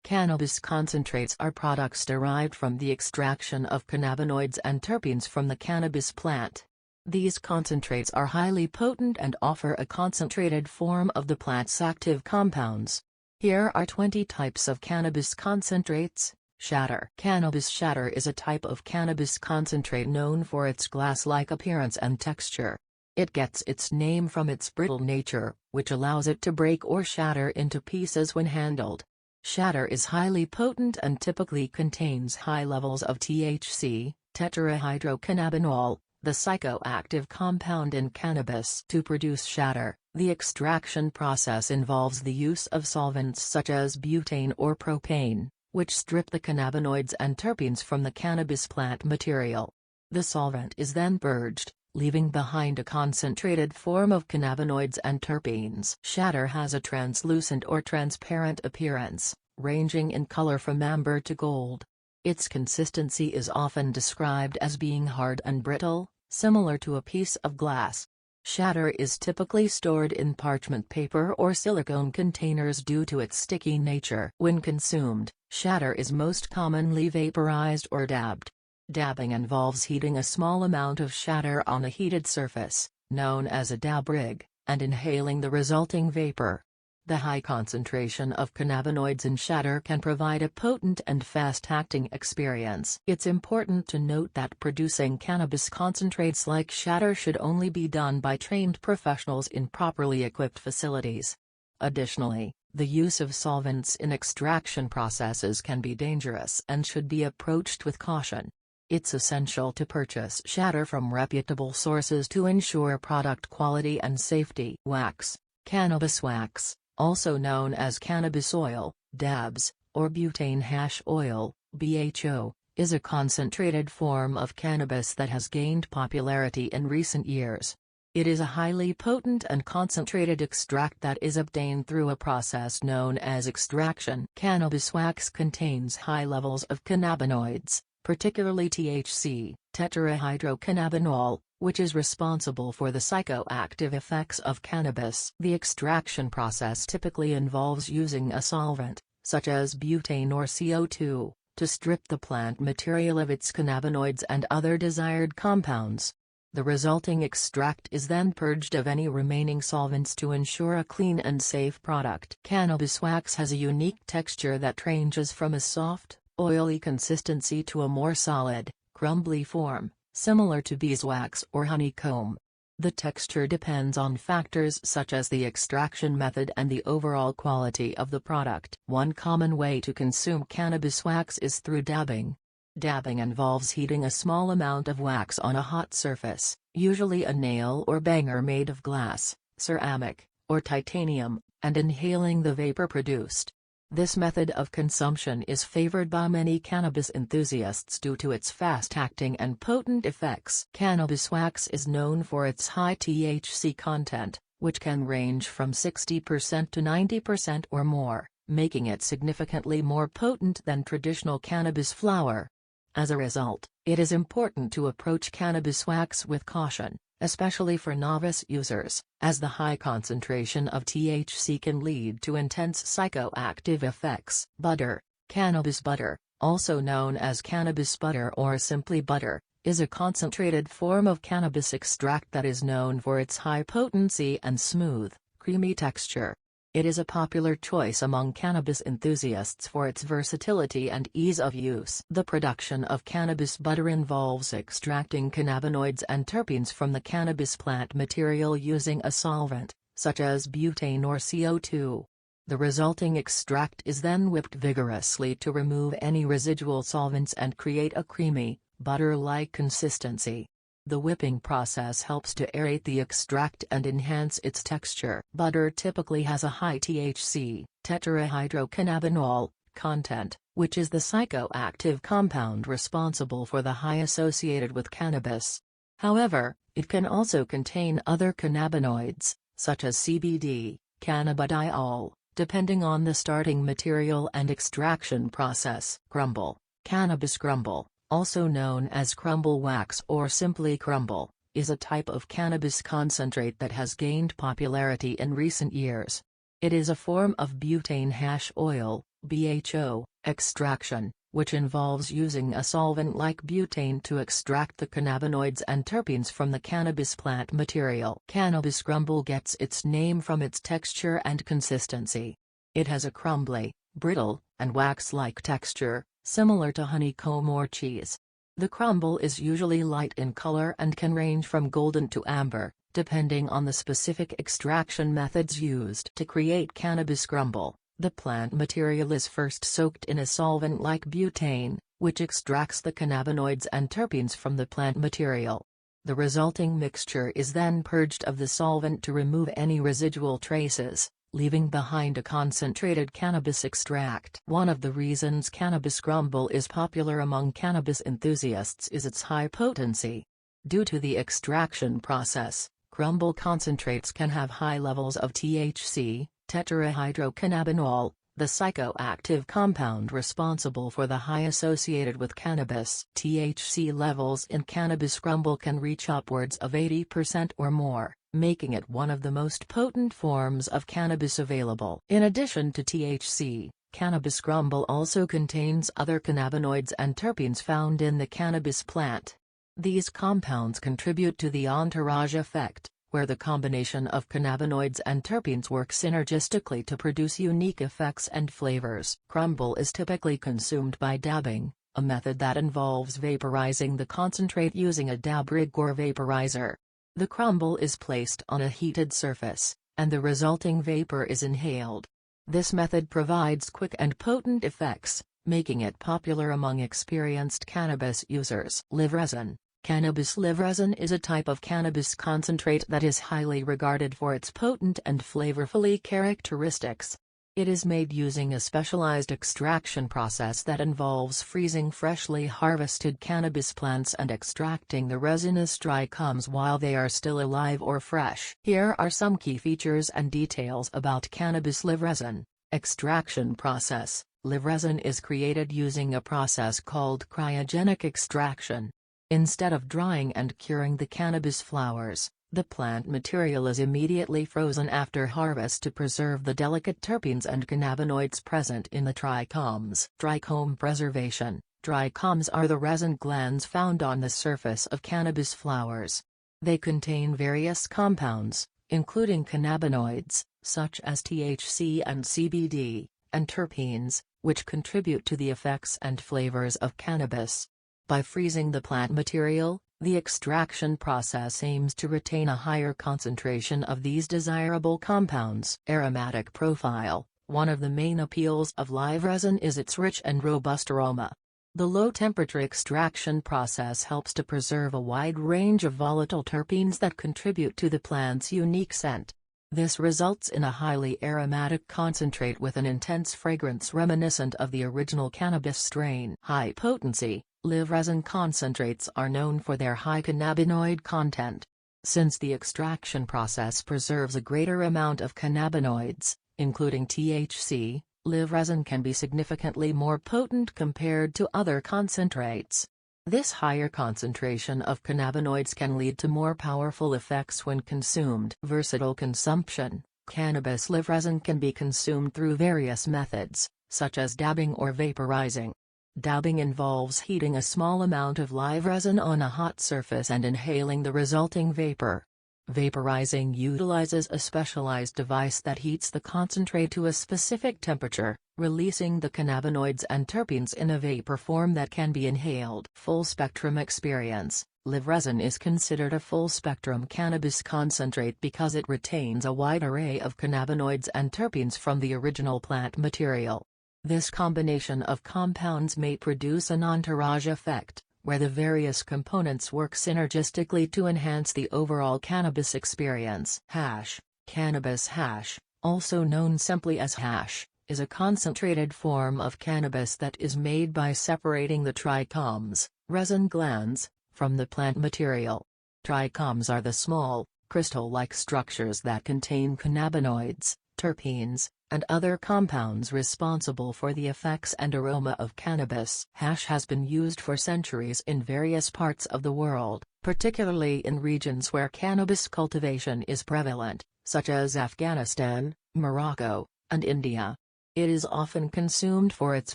Cannabis concentrates are products derived from the extraction of cannabinoids and terpenes from the cannabis plant. These concentrates are highly potent and offer a concentrated form of the plant's active compounds. Here are 20 types of cannabis concentrates. Shatter. Cannabis shatter is a type of cannabis concentrate known for its glass-like appearance and texture. It gets its name from its brittle nature, which allows it to break or shatter into pieces when handled. Shatter is highly potent and typically contains high levels of THC, tetrahydrocannabinol, the psychoactive compound in cannabis. To produce shatter, the extraction process involves the use of solvents such as butane or propane, which strip the cannabinoids and terpenes from the cannabis plant material. The solvent is then purged, leaving behind a concentrated form of cannabinoids and terpenes. Shatter has a translucent or transparent appearance, ranging in color from amber to gold. Its consistency is often described as being hard and brittle, similar to a piece of glass. Shatter is typically stored in parchment paper or silicone containers due to its sticky nature. When consumed, shatter is most commonly vaporized or dabbed. Dabbing involves heating a small amount of shatter on a heated surface, known as a dab rig, and inhaling the resulting vapor. The high concentration of cannabinoids in shatter can provide a potent and fast-acting experience. It's important to note that producing cannabis concentrates like shatter should only be done by trained professionals in properly equipped facilities. Additionally, the use of solvents in extraction processes can be dangerous and should be approached with caution. It's essential to purchase shatter from reputable sources to ensure product quality and safety. Wax. Cannabis wax, also known as cannabis oil, dabs, or butane hash oil, BHO, is a concentrated form of cannabis that has gained popularity in recent years. It is a highly potent and concentrated extract that is obtained through a process known as extraction. Cannabis wax contains high levels of cannabinoids, particularly THC, tetrahydrocannabinol, which is responsible for the psychoactive effects of cannabis. The extraction process typically involves using a solvent, such as butane or CO2, to strip the plant material of its cannabinoids and other desired compounds. The resulting extract is then purged of any remaining solvents to ensure a clean and safe product. Cannabis wax has a unique texture that ranges from a soft, oily consistency to a more solid, crumbly form, similar to beeswax or honeycomb. The texture depends on factors such as the extraction method and the overall quality of the product. One common way to consume cannabis wax is through dabbing. Dabbing involves heating a small amount of wax on a hot surface, usually a nail or banger made of glass, ceramic, or titanium, and inhaling the vapor produced. This method of consumption is favored by many cannabis enthusiasts due to its fast-acting and potent effects. Cannabis wax is known for its high THC content, which can range from 60% to 90% or more, making it significantly more potent than traditional cannabis flower. As a result, it is important to approach cannabis wax with caution, especially for novice users, as the high concentration of THC can lead to intense psychoactive effects. Butter. Cannabis butter, also known as cannabis butter or simply butter, is a concentrated form of cannabis extract that is known for its high potency and smooth, creamy texture. It is a popular choice among cannabis enthusiasts for its versatility and ease of use. The production of cannabis butter involves extracting cannabinoids and terpenes from the cannabis plant material using a solvent, such as butane or CO2. The resulting extract is then whipped vigorously to remove any residual solvents and create a creamy, butter-like consistency. The whipping process helps to aerate the extract and enhance its texture. Butter typically has a high THC, tetrahydrocannabinol, content, which is the psychoactive compound responsible for the high associated with cannabis. However, it can also contain other cannabinoids, such as CBD, cannabidiol, depending on the starting material and extraction process. Crumble. Cannabis crumble, also known as crumble wax or simply crumble, is a type of cannabis concentrate that has gained popularity in recent years. It is a form of butane hash oil, BHO, extraction, which involves using a solvent like butane to extract the cannabinoids and terpenes from the cannabis plant material. Cannabis crumble gets its name from its texture and consistency. It has a crumbly, brittle, and wax-like texture, similar to honeycomb or cheese. The crumble is usually light in color and can range from golden to amber, depending on the specific extraction methods used. To create cannabis crumble, the plant material is first soaked in a solvent like butane, which extracts the cannabinoids and terpenes from the plant material. The resulting mixture is then purged of the solvent to remove any residual traces, leaving behind a concentrated cannabis extract. One of the reasons cannabis crumble is popular among cannabis enthusiasts is its high potency. Due to the extraction process, crumble concentrates can have high levels of THC, tetrahydrocannabinol, the psychoactive compound responsible for the high associated with cannabis. THC levels in cannabis crumble can reach upwards of 80% or more, making it one of the most potent forms of cannabis available. In addition to THC, cannabis crumble also contains other cannabinoids and terpenes found in the cannabis plant. These compounds contribute to the entourage effect, where the combination of cannabinoids and terpenes work synergistically to produce unique effects and flavors. Crumble is typically consumed by dabbing, a method that involves vaporizing the concentrate using a dab rig or vaporizer. The crumble is placed on a heated surface, and the resulting vapor is inhaled. This method provides quick and potent effects, making it popular among experienced cannabis users. Live resin. Cannabis live resin is a type of cannabis concentrate that is highly regarded for its potent and flavorful characteristics. It is made using a specialized extraction process that involves freezing freshly harvested cannabis plants and extracting the resinous trichomes while they are still alive or fresh. Here are some key features and details about cannabis live resin. Extraction process. Live resin is created using a process called cryogenic extraction. Instead of drying and curing the cannabis flowers, the plant material is immediately frozen after harvest to preserve the delicate terpenes and cannabinoids present in the trichomes. Trichome preservation. Trichomes are the resin glands found on the surface of cannabis flowers. They contain various compounds, including cannabinoids, such as THC and CBD, and terpenes, which contribute to the effects and flavors of cannabis. By freezing the plant material, the extraction process aims to retain a higher concentration of these desirable compounds. Aromatic profile. One of the main appeals of live resin is its rich and robust aroma. The low-temperature extraction process helps to preserve a wide range of volatile terpenes that contribute to the plant's unique scent. This results in a highly aromatic concentrate with an intense fragrance reminiscent of the original cannabis strain. High potency. Live resin concentrates are known for their high cannabinoid content. Since the extraction process preserves a greater amount of cannabinoids, including THC, live resin can be significantly more potent compared to other concentrates. This higher concentration of cannabinoids can lead to more powerful effects when consumed. Versatile consumption. Cannabis live resin can be consumed through various methods, such as dabbing or vaporizing. Dabbing involves heating a small amount of live resin on a hot surface and inhaling the resulting vapor. Vaporizing utilizes a specialized device that heats the concentrate to a specific temperature, releasing the cannabinoids and terpenes in a vapor form that can be inhaled. Full-spectrum experience. Live resin is considered a full-spectrum cannabis concentrate because it retains a wide array of cannabinoids and terpenes from the original plant material. This combination of compounds may produce an entourage effect, where the various components work synergistically to enhance the overall cannabis experience. Hash. Cannabis hash, also known simply as hash, is a concentrated form of cannabis that is made by separating the trichomes, resin glands, from the plant material. Trichomes are the small, crystal-like structures that contain cannabinoids, terpenes, and other compounds responsible for the effects and aroma of cannabis. Hash has been used for centuries in various parts of the world, particularly in regions where cannabis cultivation is prevalent, such as Afghanistan, Morocco, and India. It is often consumed for its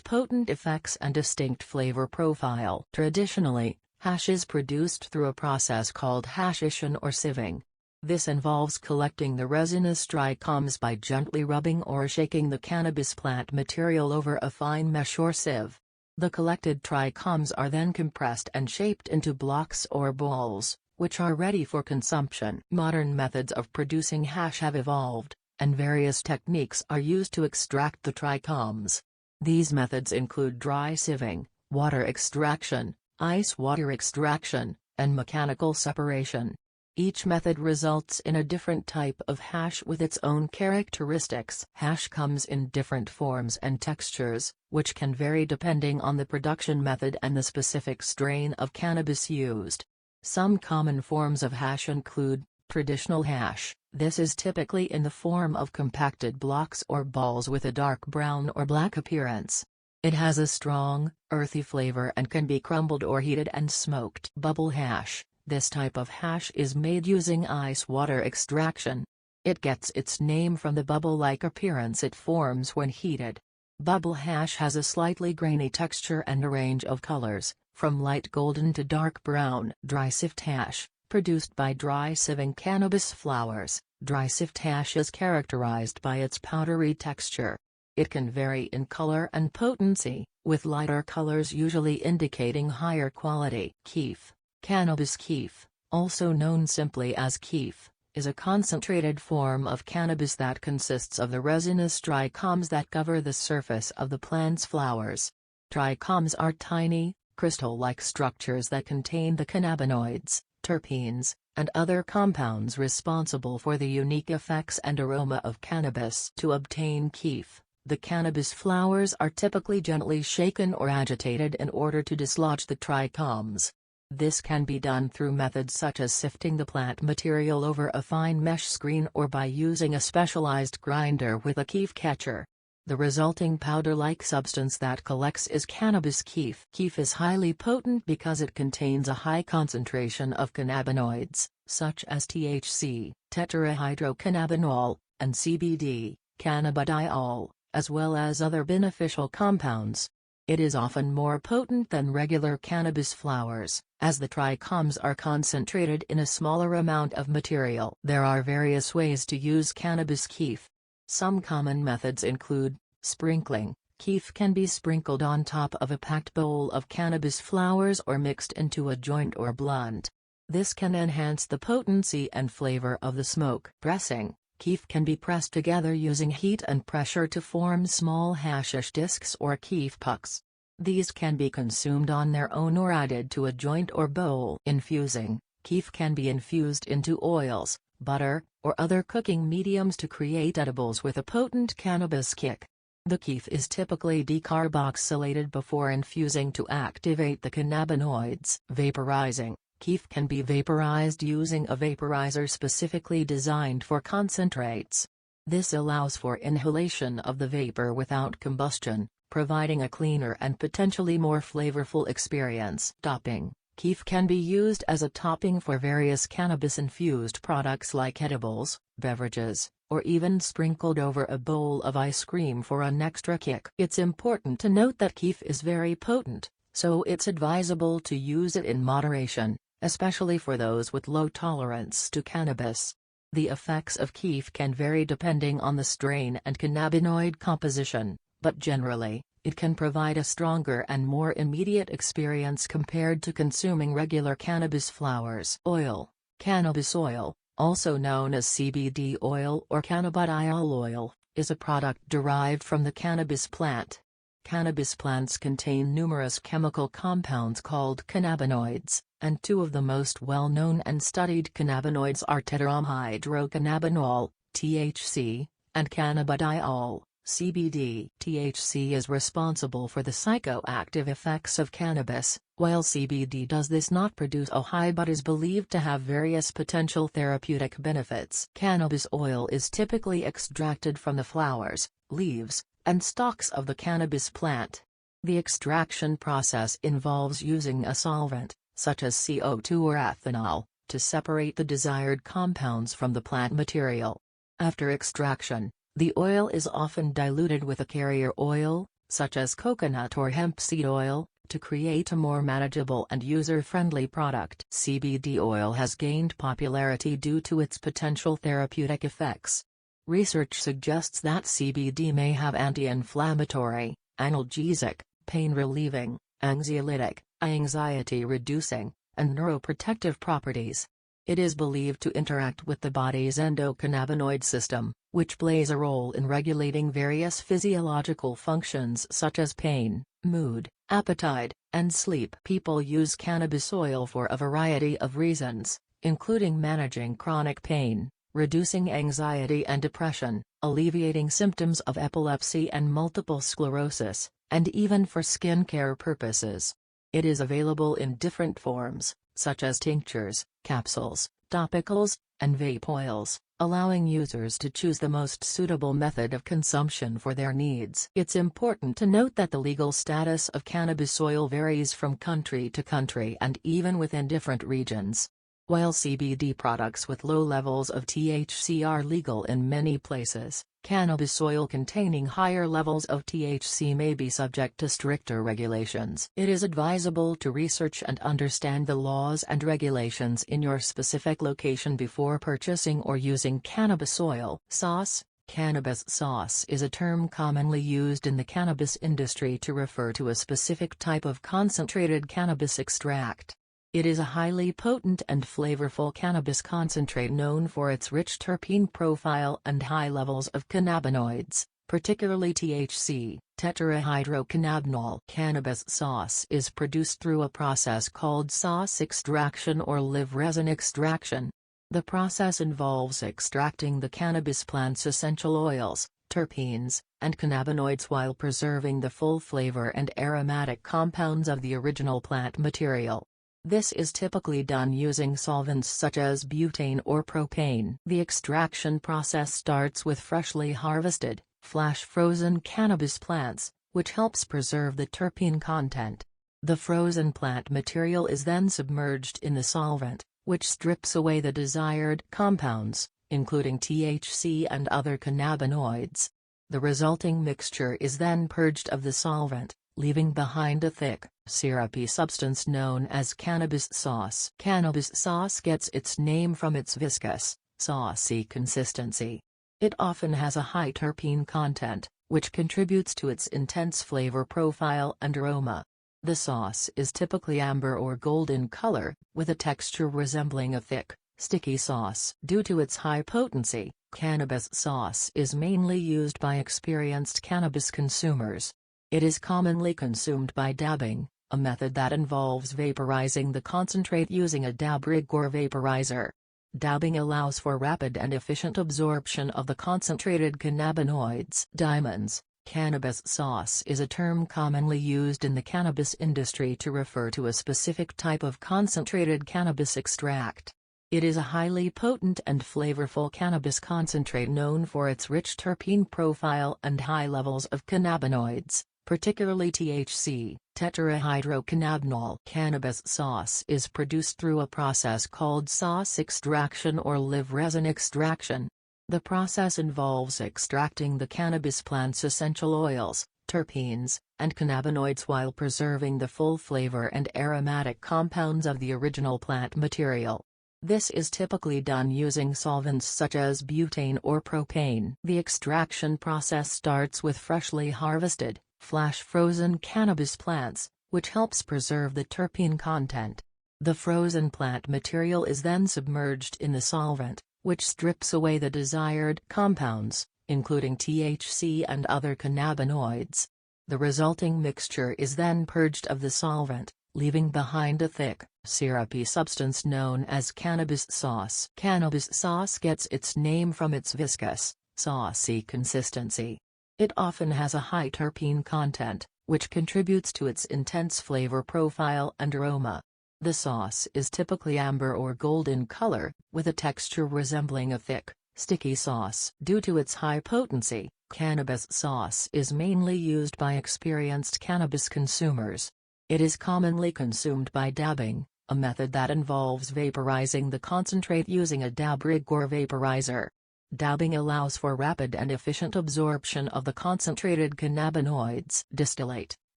potent effects and distinct flavor profile. Traditionally, hash is produced through a process called hashishing or sieving. This involves collecting the resinous trichomes by gently rubbing or shaking the cannabis plant material over a fine mesh or sieve. The collected trichomes are then compressed and shaped into blocks or balls, which are ready for consumption. Modern methods of producing hash have evolved, and various techniques are used to extract the trichomes. These methods include dry sieving, water extraction, ice water extraction, and mechanical separation. Each method results in a different type of hash with its own characteristics. Hash comes in different forms and textures, which can vary depending on the production method and the specific strain of cannabis used. Some common forms of hash include traditional hash. This is typically in the form of compacted blocks or balls with a dark brown or black appearance. It has a strong, earthy flavor and can be crumbled or heated and smoked. Bubble hash. This type of hash is made using ice water extraction. It gets its name from the bubble-like appearance it forms when heated. Bubble hash has a slightly grainy texture and a range of colors, from light golden to dark brown. Dry sift hash, produced by dry sieving cannabis flowers. Dry sift hash is characterized by its powdery texture. It can vary in color and potency, with lighter colors usually indicating higher quality. Kief. Cannabis kief, also known simply as kief, is a concentrated form of cannabis that consists of the resinous trichomes that cover the surface of the plant's flowers. Trichomes are tiny, crystal-like structures that contain the cannabinoids, terpenes, and other compounds responsible for the unique effects and aroma of cannabis. To obtain kief, the cannabis flowers are typically gently shaken or agitated in order to dislodge the trichomes. This can be done through methods such as sifting the plant material over a fine mesh screen or by using a specialized grinder with a kief catcher. The resulting powder-like substance that collects is cannabis kief. Kief is highly potent because it contains a high concentration of cannabinoids, such as THC, tetrahydrocannabinol, and CBD, cannabidiol, as well as other beneficial compounds. It is often more potent than regular cannabis flowers, as the trichomes are concentrated in a smaller amount of material. There are various ways to use cannabis kief. Some common methods include sprinkling. Kief can be sprinkled on top of a packed bowl of cannabis flowers or mixed into a joint or blunt. This can enhance the potency and flavor of the smoke. Pressing. Kief can be pressed together using heat and pressure to form small hashish discs or kief pucks. These can be consumed on their own or added to a joint or bowl. Infusing. Kief can be infused into oils, butter, or other cooking mediums to create edibles with a potent cannabis kick. The kief is typically decarboxylated before infusing to activate the cannabinoids. Vaporizing. Kief can be vaporized using a vaporizer specifically designed for concentrates. This allows for inhalation of the vapor without combustion, providing a cleaner and potentially more flavorful experience. Topping. Kief can be used as a topping for various cannabis-infused products like edibles, beverages, or even sprinkled over a bowl of ice cream for an extra kick. It's important to note that kief is very potent, so it's advisable to use it in moderation, especially for those with low tolerance to cannabis. The effects of kief can vary depending on the strain and cannabinoid composition, but generally, it can provide a stronger and more immediate experience compared to consuming regular cannabis flowers. Oil. Cannabis oil, also known as CBD oil or cannabidiol oil, is a product derived from the cannabis plant. Cannabis plants contain numerous chemical compounds called cannabinoids, and two of the most well-known and studied cannabinoids are tetrahydrocannabinol, THC, and cannabidiol, CBD. THC is responsible for the psychoactive effects of cannabis, while CBD does this not produce a high but is believed to have various potential therapeutic benefits. Cannabis oil is typically extracted from the flowers, leaves, and stalks of the cannabis plant. The extraction process involves using a solvent, such as CO2 or ethanol, to separate the desired compounds from the plant material. After extraction, The oil is often diluted with a carrier oil, such as coconut or hemp seed oil, to create a more manageable and user-friendly product. CBD oil has gained popularity due to its potential therapeutic effects. Research suggests that CBD may have anti-inflammatory, analgesic, pain-relieving, anxiolytic, anxiety-reducing, and neuroprotective properties. It is believed to interact with the body's endocannabinoid system, which plays a role in regulating various physiological functions such as pain, mood, appetite, and sleep. People use cannabis oil for a variety of reasons, including managing chronic pain, reducing anxiety and depression, alleviating symptoms of epilepsy and multiple sclerosis, and even for skincare purposes. It is available in different forms, such as tinctures, capsules, topicals, and vape oils, allowing users to choose the most suitable method of consumption for their needs. It's important to note that the legal status of cannabis oil varies from country to country and even within different regions. While CBD products with low levels of THC are legal in many places, cannabis oil containing higher levels of THC may be subject to stricter regulations. It is advisable to research and understand the laws and regulations in your specific location before purchasing or using cannabis oil. Sauce. Cannabis sauce is a term commonly used in the cannabis industry to refer to a specific type of concentrated cannabis extract. It is a highly potent and flavorful cannabis concentrate known for its rich terpene profile and high levels of cannabinoids, particularly THC, tetrahydrocannabinol. Cannabis sauce is produced through a process called sauce extraction or live resin extraction. The process involves extracting the cannabis plant's essential oils, terpenes, and cannabinoids while preserving the full flavor and aromatic compounds of the original plant material. This is typically done using solvents such as butane or propane. The extraction process starts with freshly harvested, flash-frozen cannabis plants, which helps preserve the terpene content. The frozen plant material is then submerged in the solvent, which strips away the desired compounds, including THC and other cannabinoids. The resulting mixture is then purged of the solvent, leaving behind a thick, syrupy substance known as cannabis sauce. Cannabis sauce gets its name from its viscous, saucy consistency. It often has a high terpene content, which contributes to its intense flavor profile and aroma. The sauce is typically amber or gold in color, with a texture resembling a thick, sticky sauce. Due to its high potency, cannabis sauce is mainly used by experienced cannabis consumers. It is commonly consumed by dabbing, a method that involves vaporizing the concentrate using a dab rig or vaporizer. Dabbing allows for rapid and efficient absorption of the concentrated cannabinoids. Diamonds. Cannabis sauce is a term commonly used in the cannabis industry to refer to a specific type of concentrated cannabis extract. It is a highly potent and flavorful cannabis concentrate known for its rich terpene profile and high levels of cannabinoids, particularly THC, tetrahydrocannabinol. Cannabis sauce is produced through a process called sauce extraction or live resin extraction. The process involves extracting the cannabis plant's essential oils, terpenes, and cannabinoids while preserving the full flavor and aromatic compounds of the original plant material. This is typically done using solvents such as butane or propane. The extraction process starts with freshly harvested, flash-frozen cannabis plants, which helps preserve the terpene content. The frozen plant material is then submerged in the solvent, which strips away the desired compounds, including THC and other cannabinoids. The resulting mixture is then purged of the solvent, leaving behind a thick, syrupy substance known as cannabis sauce. Cannabis sauce gets its name from its viscous, saucy consistency. It often has a high terpene content, which contributes to its intense flavor profile and aroma. The sauce is typically amber or gold in color, with a texture resembling a thick, sticky sauce. Due to its high potency, cannabis sauce is mainly used by experienced cannabis consumers. It is commonly consumed by dabbing, a method that involves vaporizing the concentrate using a dab rig or vaporizer. Dabbing allows for rapid and efficient absorption of the concentrated cannabinoids. Distillate.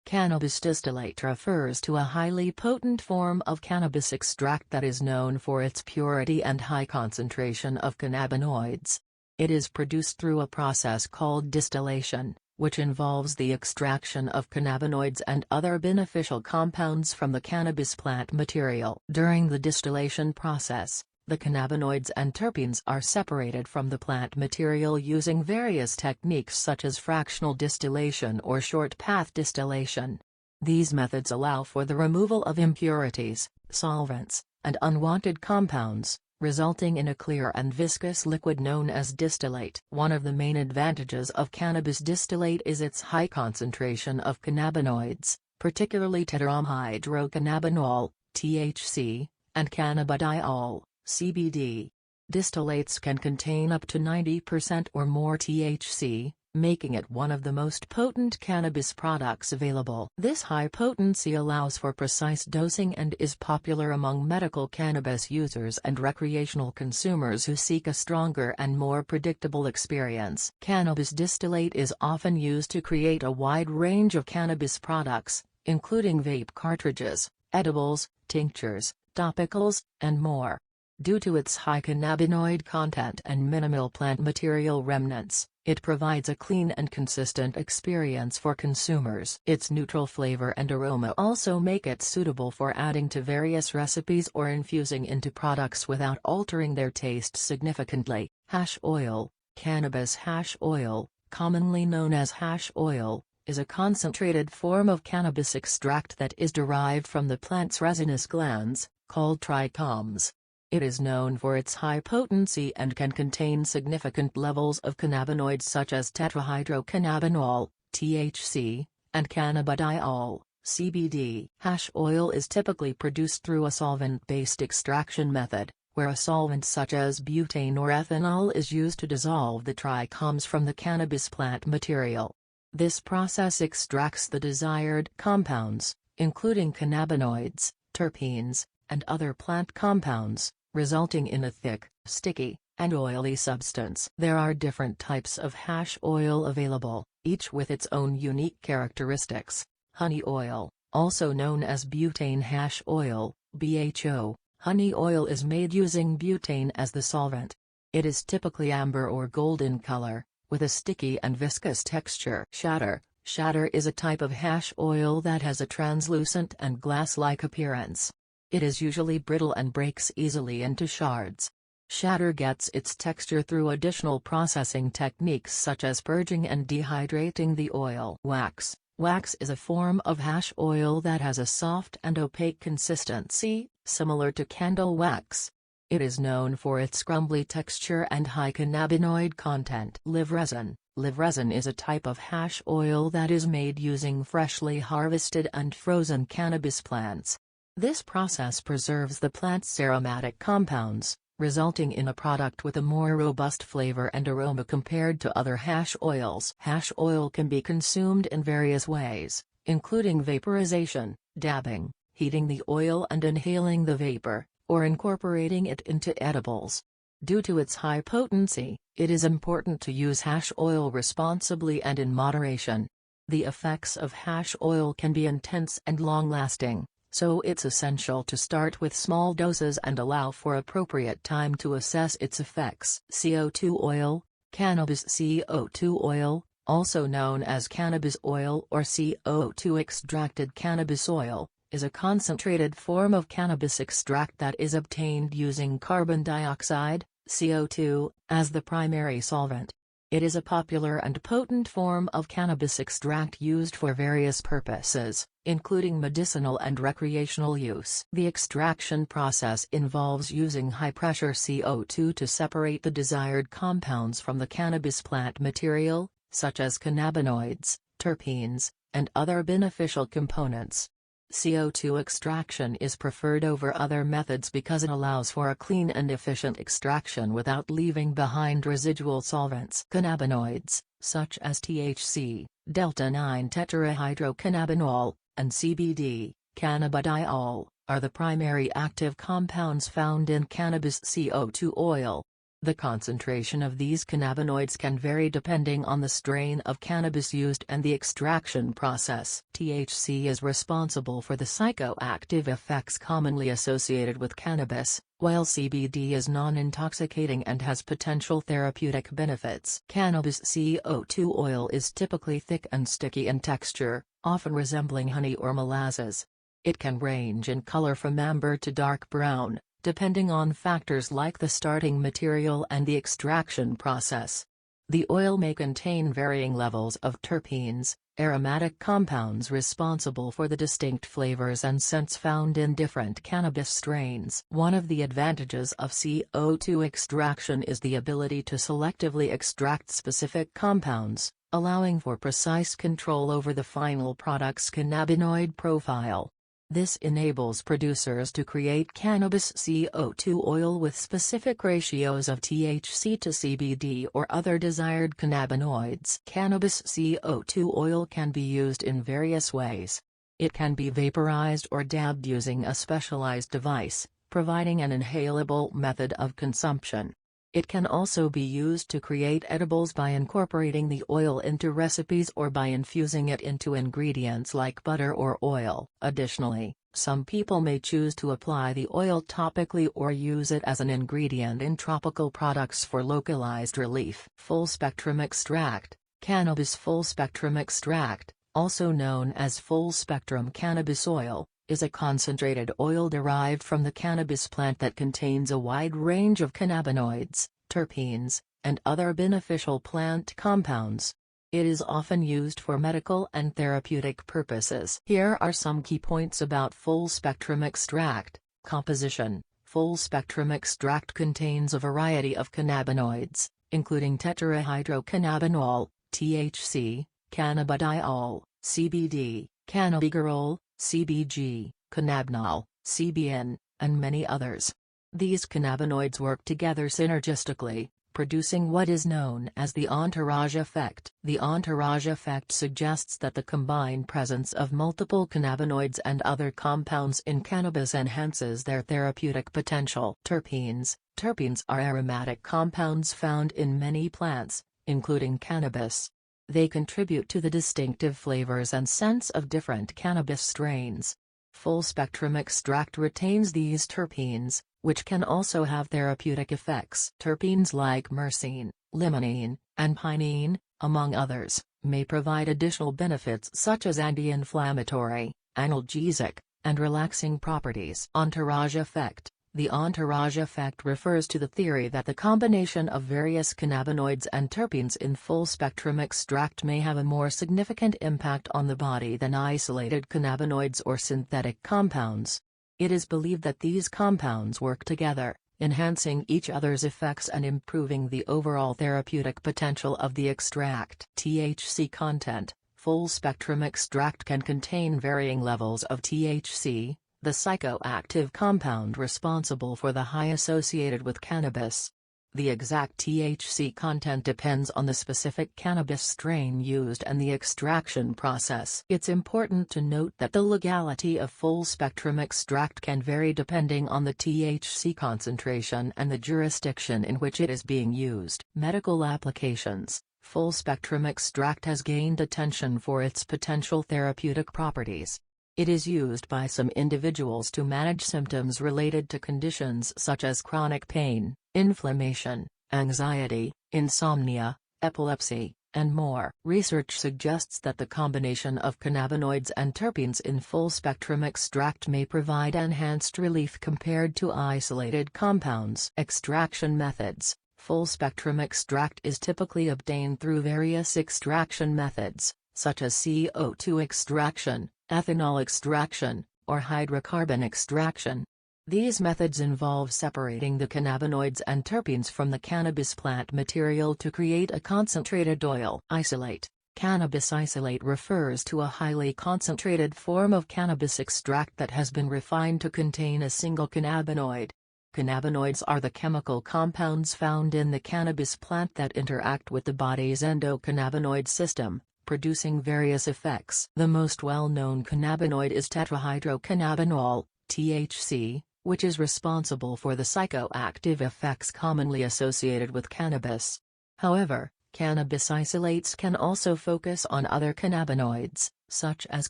Cannabis distillate refers to a highly potent form of cannabis extract that is known for its purity and high concentration of cannabinoids. It is produced through a process called distillation, which involves the extraction of cannabinoids and other beneficial compounds from the cannabis plant material. During the distillation process, the cannabinoids and terpenes are separated from the plant material using various techniques such as fractional distillation or short-path distillation. These methods allow for the removal of impurities, solvents, and unwanted compounds, resulting in a clear and viscous liquid known as distillate. One of the main advantages of cannabis distillate is its high concentration of cannabinoids, particularly tetrahydrocannabinol, THC, and cannabidiol, CBD. Distillates can contain up to 90% or more THC, making it one of the most potent cannabis products available. This high potency allows for precise dosing and is popular among medical cannabis users and recreational consumers who seek a stronger and more predictable experience. Cannabis distillate is often used to create a wide range of cannabis products, including vape cartridges, edibles, tinctures, topicals, and more. Due to its high cannabinoid content and minimal plant material remnants, it provides a clean and consistent experience for consumers. Its neutral flavor and aroma also make it suitable for adding to various recipes or infusing into products without altering their taste significantly. Hash oil. Cannabis hash oil, commonly known as hash oil, is a concentrated form of cannabis extract that is derived from the plant's resinous glands, called trichomes. It is known for its high potency and can contain significant levels of cannabinoids such as tetrahydrocannabinol, THC, and cannabidiol, CBD. Hash oil is typically produced through a solvent-based extraction method, where a solvent such as butane or ethanol is used to dissolve the trichomes from the cannabis plant material. This process extracts the desired compounds, including cannabinoids, terpenes, and other plant compounds, resulting in a thick, sticky, and oily substance. There are different types of hash oil available, each with its own unique characteristics. Honey oil, also known as butane hash oil, BHO. Honey oil is made using butane as the solvent. It is typically amber or gold in color, with a sticky and viscous texture. Shatter. Shatter is a type of hash oil that has a translucent and glass-like appearance. It is usually brittle and breaks easily into shards. Shatter gets its texture through additional processing techniques such as purging and dehydrating the oil. Wax. Wax is a form of hash oil that has a soft and opaque consistency, similar to candle wax. It is known for its crumbly texture and high cannabinoid content. Live resin. Live resin is a type of hash oil that is made using freshly harvested and frozen cannabis plants. This process preserves the plant's aromatic compounds, resulting in a product with a more robust flavor and aroma compared to other hash oils. Hash oil can be consumed in various ways, including vaporization, dabbing, heating the oil and inhaling the vapor, or incorporating it into edibles. Due to its high potency, it is important to use hash oil responsibly and in moderation. The effects of hash oil can be intense and long-lasting, so it's essential to start with small doses and allow for appropriate time to assess its effects. CO2 oil. Cannabis CO2 oil, also known as cannabis oil or CO2 extracted cannabis oil, is a concentrated form of cannabis extract that is obtained using carbon dioxide, CO2, as the primary solvent. It is a popular and potent form of cannabis extract used for various purposes, including medicinal and recreational use. The extraction process involves using high-pressure CO2 to separate the desired compounds from the cannabis plant material, such as cannabinoids, terpenes, and other beneficial components. CO2 extraction is preferred over other methods because it allows for a clean and efficient extraction without leaving behind residual solvents. Cannabinoids, such as THC, delta-9 tetrahydrocannabinol, and CBD, cannabidiol, are the primary active compounds found in cannabis CO2 oil. The concentration of these cannabinoids can vary depending on the strain of cannabis used and the extraction process. THC is responsible for the psychoactive effects commonly associated with cannabis, while CBD is non-intoxicating and has potential therapeutic benefits. Cannabis CO2 oil is typically thick and sticky in texture, often resembling honey or molasses. It can range in color from amber to dark brown, depending on factors like the starting material and the extraction process. The oil may contain varying levels of terpenes, aromatic compounds responsible for the distinct flavors and scents found in different cannabis strains. One of the advantages of CO2 extraction is the ability to selectively extract specific compounds, allowing for precise control over the final product's cannabinoid profile. This enables producers to create cannabis CO2 oil with specific ratios of THC to CBD or other desired cannabinoids. Cannabis CO2 oil can be used in various ways. It can be vaporized or dabbed using a specialized device, providing an inhalable method of consumption. It can also be used to create edibles by incorporating the oil into recipes or by infusing it into ingredients like butter or oil. Additionally, some people may choose to apply the oil topically or use it as an ingredient in tropical products for localized relief. Full-spectrum extract, cannabis full-spectrum extract, also known as full-spectrum cannabis oil, is a concentrated oil derived from the cannabis plant that contains a wide range of cannabinoids, terpenes, and other beneficial plant compounds. It is often used for medical and therapeutic purposes. Here are some key points about full-spectrum extract. Composition. Full-spectrum extract contains a variety of cannabinoids, including tetrahydrocannabinol, THC, cannabidiol, CBD, cannabigerol, CBG, cannabinol, CBN, and many others. These cannabinoids work together synergistically, producing what is known as the entourage effect. The entourage effect suggests that the combined presence of multiple cannabinoids and other compounds in cannabis enhances their therapeutic potential. Terpenes. Terpenes are aromatic compounds found in many plants, including cannabis. They contribute to the distinctive flavors and scents of different cannabis strains. Full-spectrum extract retains these terpenes, which can also have therapeutic effects. Terpenes like myrcene, limonene, and pinene, among others, may provide additional benefits such as anti-inflammatory, analgesic, and relaxing properties. Entourage effect. The entourage effect refers to the theory that the combination of various cannabinoids and terpenes in full-spectrum extract may have a more significant impact on the body than isolated cannabinoids or synthetic compounds. It is believed that these compounds work together, enhancing each other's effects and improving the overall therapeutic potential of the extract. THC content. Full-spectrum extract can contain varying levels of THC, the psychoactive compound responsible for the high associated with cannabis. The exact THC content depends on the specific cannabis strain used and the extraction process. It's important to note that the legality of full-spectrum extract can vary depending on the THC concentration and the jurisdiction in which it is being used. Medical applications. Full-spectrum extract has gained attention for its potential therapeutic properties. It is used by some individuals to manage symptoms related to conditions such as chronic pain, inflammation, anxiety, insomnia, epilepsy, and more. Research suggests that the combination of cannabinoids and terpenes in full-spectrum extract may provide enhanced relief compared to isolated compounds. Extraction methods. Full-spectrum extract is typically obtained through various extraction methods, such as CO2 extraction, ethanol extraction, or hydrocarbon extraction. These methods involve separating the cannabinoids and terpenes from the cannabis plant material to create a concentrated oil. Isolate. Cannabis isolate refers to a highly concentrated form of cannabis extract that has been refined to contain a single cannabinoid. Cannabinoids are the chemical compounds found in the cannabis plant that interact with the body's endocannabinoid system, producing various effects. The most well-known cannabinoid is tetrahydrocannabinol, THC, which is responsible for the psychoactive effects commonly associated with cannabis. However, cannabis isolates can also focus on other cannabinoids, such as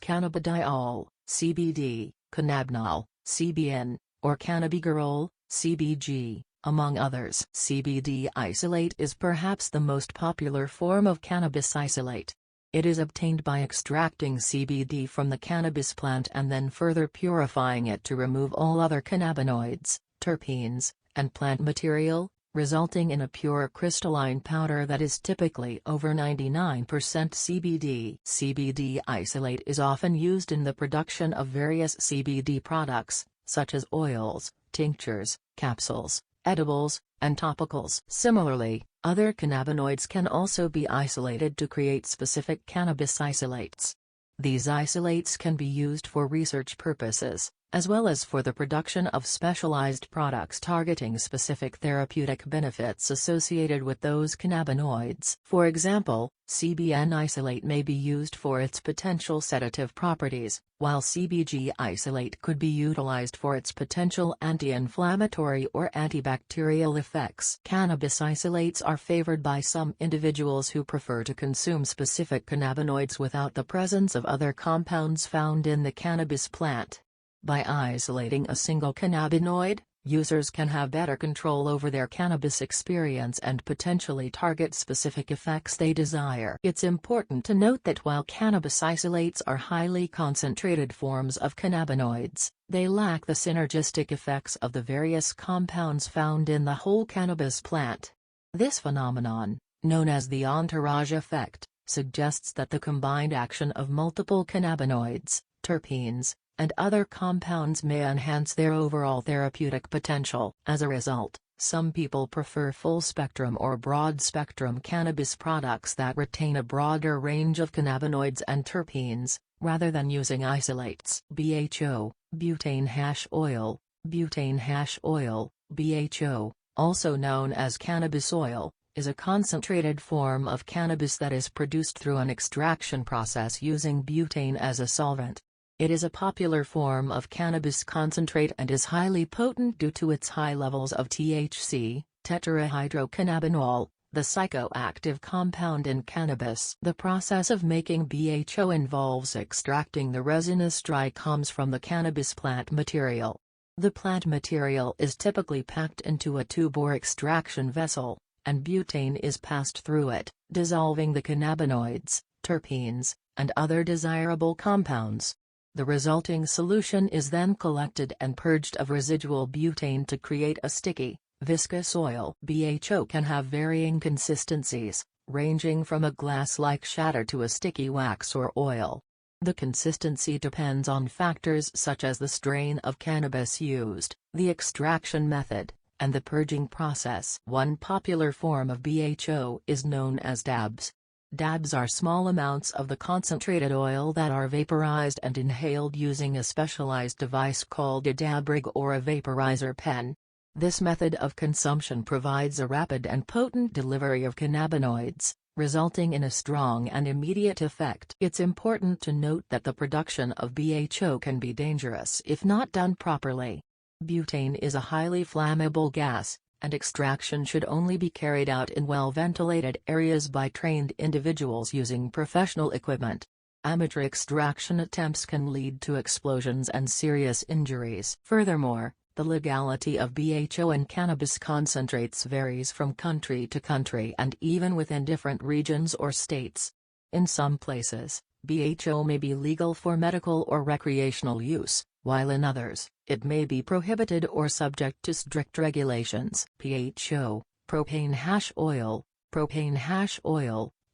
cannabidiol, CBD, cannabinol, CBN, or cannabigerol, CBG, among others. CBD isolate is perhaps the most popular form of cannabis isolate. It is obtained by extracting CBD from the cannabis plant and then further purifying it to remove all other cannabinoids, terpenes, and plant material, resulting in a pure crystalline powder that is typically over 99% CBD. CBD isolate is often used in the production of various CBD products, such as oils, tinctures, capsules, edibles, and topicals. Similarly, other cannabinoids can also be isolated to create specific cannabis isolates. These isolates can be used for research purposes, as well as for the production of specialized products targeting specific therapeutic benefits associated with those cannabinoids. For example, CBN isolate may be used for its potential sedative properties, while CBG isolate could be utilized for its potential anti-inflammatory or antibacterial effects. Cannabis isolates are favored by some individuals who prefer to consume specific cannabinoids without the presence of other compounds found in the cannabis plant. By isolating a single cannabinoid, users can have better control over their cannabis experience and potentially target specific effects they desire. It's important to note that while cannabis isolates are highly concentrated forms of cannabinoids, they lack the synergistic effects of the various compounds found in the whole cannabis plant. This phenomenon, known as the entourage effect, suggests that the combined action of multiple cannabinoids, terpenes, and other compounds may enhance their overall therapeutic potential. As a result, some people prefer full-spectrum or broad-spectrum cannabis products that retain a broader range of cannabinoids and terpenes, rather than using isolates. BHO, butane hash oil, BHO, also known as cannabis oil, is a concentrated form of cannabis that is produced through an extraction process using butane as a solvent. It is a popular form of cannabis concentrate and is highly potent due to its high levels of THC, tetrahydrocannabinol, the psychoactive compound in cannabis. The process of making BHO involves extracting the resinous trichomes from the cannabis plant material. The plant material is typically packed into a tube or extraction vessel, and butane is passed through it, dissolving the cannabinoids, terpenes, and other desirable compounds. The resulting solution is then collected and purged of residual butane to create a sticky, viscous oil. BHO can have varying consistencies, ranging from a glass-like shatter to a sticky wax or oil. The consistency depends on factors such as the strain of cannabis used, the extraction method, and the purging process. One popular form of BHO is known as dabs. Dabs are small amounts of the concentrated oil that are vaporized and inhaled using a specialized device called a dab rig or a vaporizer pen. This method of consumption provides a rapid and potent delivery of cannabinoids, resulting in a strong and immediate effect. It's important to note that the production of BHO can be dangerous if not done properly. Butane is a highly flammable gas, and extraction should only be carried out in well-ventilated areas by trained individuals using professional equipment. Amateur extraction attempts can lead to explosions and serious injuries. Furthermore, the legality of BHO and cannabis concentrates varies from country to country and even within different regions or states. In some places, BHO may be legal for medical or recreational use, while in others, it may be prohibited or subject to strict regulations. PHO, propane hash oil,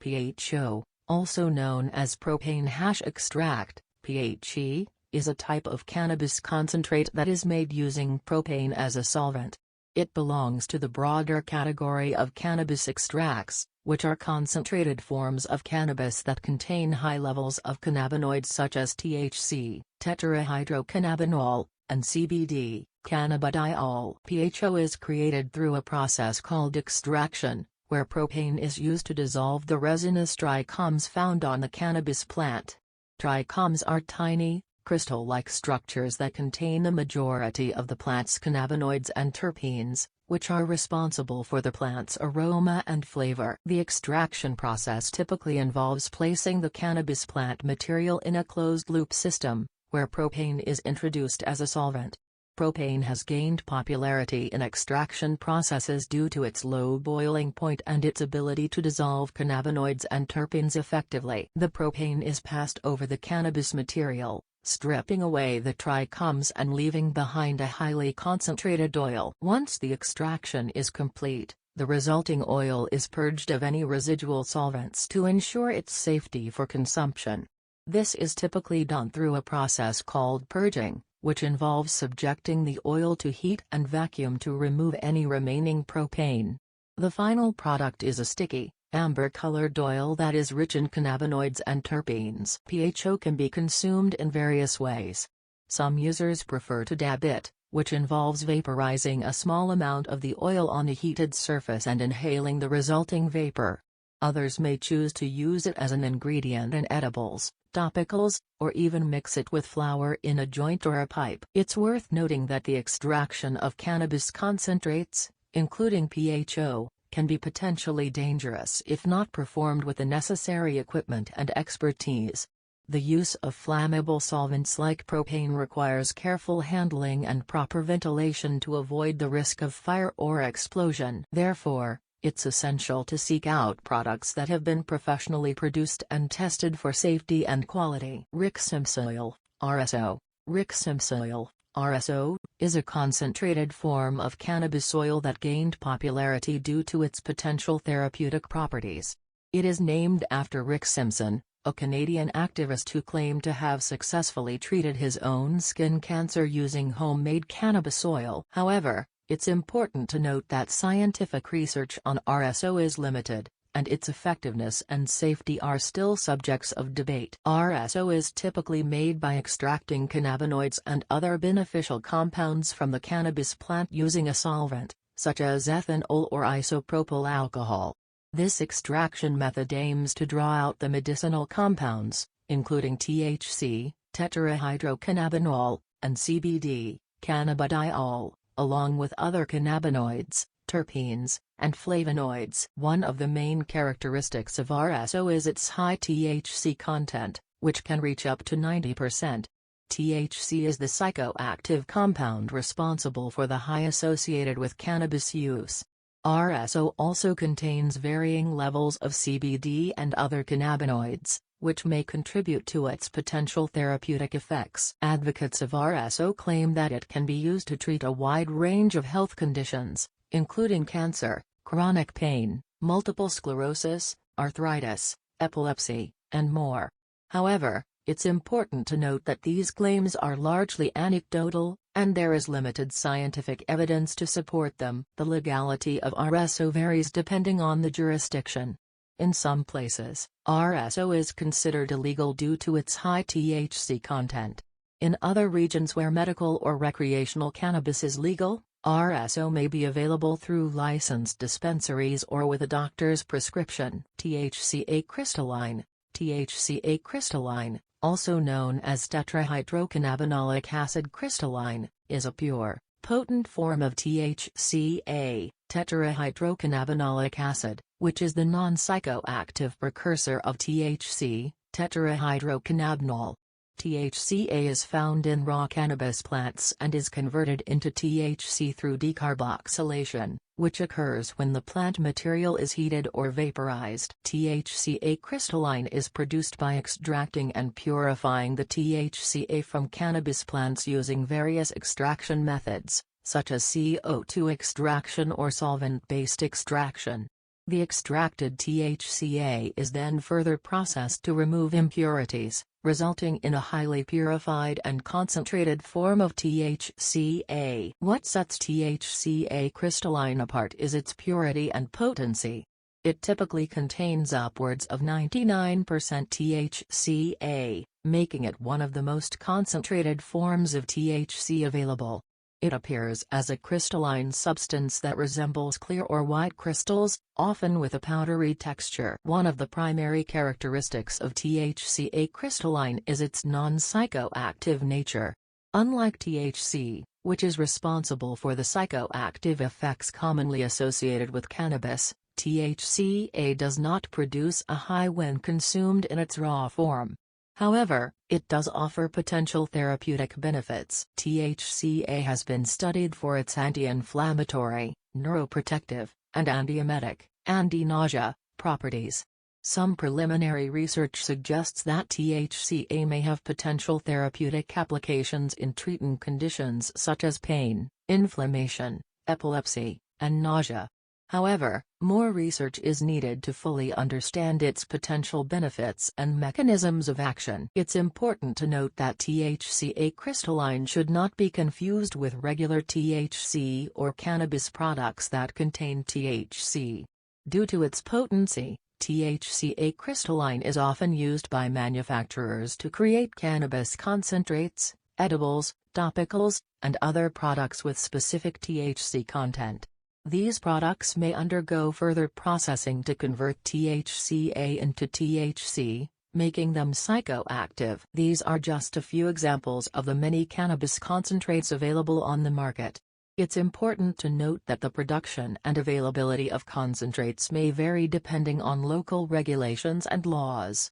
PHO, also known as propane hash extract, PHE, is a type of cannabis concentrate that is made using propane as a solvent. It belongs to the broader category of cannabis extracts, which are concentrated forms of cannabis that contain high levels of cannabinoids such as THC, tetrahydrocannabinol, and CBD, cannabidiol. PHO is created through a process called extraction, where propane is used to dissolve the resinous trichomes found on the cannabis plant. Trichomes are tiny, crystal-like structures that contain the majority of the plant's cannabinoids and terpenes, which are responsible for the plant's aroma and flavor. The extraction process typically involves placing the cannabis plant material in a closed-loop system, where propane is introduced as a solvent. Propane has gained popularity in extraction processes due to its low boiling point and its ability to dissolve cannabinoids and terpenes effectively. The propane is passed over the cannabis material, stripping away the trichomes and leaving behind a highly concentrated oil. Once the extraction is complete, the resulting oil is purged of any residual solvents to ensure its safety for consumption. This is typically done through a process called purging, which involves subjecting the oil to heat and vacuum to remove any remaining propane. The final product is a sticky, amber-colored oil that is rich in cannabinoids and terpenes. PHO can be consumed in various ways. Some users prefer to dab it, which involves vaporizing a small amount of the oil on a heated surface and inhaling the resulting vapor. Others may choose to use it as an ingredient in edibles, topicals, or even mix it with flower in a joint or a pipe. It's worth noting that the extraction of cannabis concentrates, including PHO, can be potentially dangerous if not performed with the necessary equipment and expertise. The use of flammable solvents like propane requires careful handling and proper ventilation to avoid the risk of fire or explosion. Therefore, it's essential to seek out products that have been professionally produced and tested for safety and quality. Resinous oil, RSO. Resinous oil, RSO, is a concentrated form of cannabis oil that gained popularity due to its potential therapeutic properties. It is named after Rick Simpson, a Canadian activist who claimed to have successfully treated his own skin cancer using homemade cannabis oil. However, it's important to note that scientific research on RSO is limited, and its effectiveness and safety are still subjects of debate. RSO is typically made by extracting cannabinoids and other beneficial compounds from the cannabis plant using a solvent, such as ethanol or isopropyl alcohol. This extraction method aims to draw out the medicinal compounds, including THC, tetrahydrocannabinol, and CBD, cannabidiol, along with other cannabinoids, terpenes, and flavonoids. One of the main characteristics of RSO is its high THC content, which can reach up to 90%. THC is the psychoactive compound responsible for the high associated with cannabis use. RSO also contains varying levels of CBD and other cannabinoids, which may contribute to its potential therapeutic effects. Advocates of RSO claim that it can be used to treat a wide range of health conditions, including cancer, chronic pain, multiple sclerosis, arthritis, epilepsy, and more. However, it's important to note that these claims are largely anecdotal, and there is limited scientific evidence to support them. The legality of RSO varies depending on the jurisdiction. In some places, RSO is considered illegal due to its high THC content. In other regions where medical or recreational cannabis is legal, RSO may be available through licensed dispensaries or with a doctor's prescription. THC-A crystalline. THC-A crystalline, also known as tetrahydrocannabinolic acid crystalline, is a pure, potent form of THC-A, tetrahydrocannabinolic acid, which is the non-psychoactive precursor of THC, tetrahydrocannabinol. THC-A is found in raw cannabis plants and is converted into THC through decarboxylation, which occurs when the plant material is heated or vaporized. THC-A crystalline is produced by extracting and purifying the THC-A from cannabis plants using various extraction methods, such as CO2 extraction or solvent-based extraction. The extracted THC-A is then further processed to remove impurities, resulting in a highly purified and concentrated form of THC-A. What sets THC-A crystalline apart is its purity and potency. It typically contains upwards of 99% THC-A, making it one of the most concentrated forms of THC available. It appears as a crystalline substance that resembles clear or white crystals, often with a powdery texture. One of the primary characteristics of THC-A crystalline is its non-psychoactive nature. Unlike THC, which is responsible for the psychoactive effects commonly associated with cannabis, THC-A does not produce a high when consumed in its raw form. However, it does offer potential therapeutic benefits. THC-A has been studied for its anti-inflammatory, neuroprotective, and antiemetic, anti-nausea, properties. Some preliminary research suggests that THC-A may have potential therapeutic applications in treating conditions such as pain, inflammation, epilepsy, and nausea. However, more research is needed to fully understand its potential benefits and mechanisms of action. It's important to note that THC-A crystalline should not be confused with regular THC or cannabis products that contain THC. Due to its potency, THC-A crystalline is often used by manufacturers to create cannabis concentrates, edibles, topicals, and other products with specific THC content. These products may undergo further processing to convert THC-A into THC, making them psychoactive. These are just a few examples of the many cannabis concentrates available on the market. It's important to note that the production and availability of concentrates may vary depending on local regulations and laws.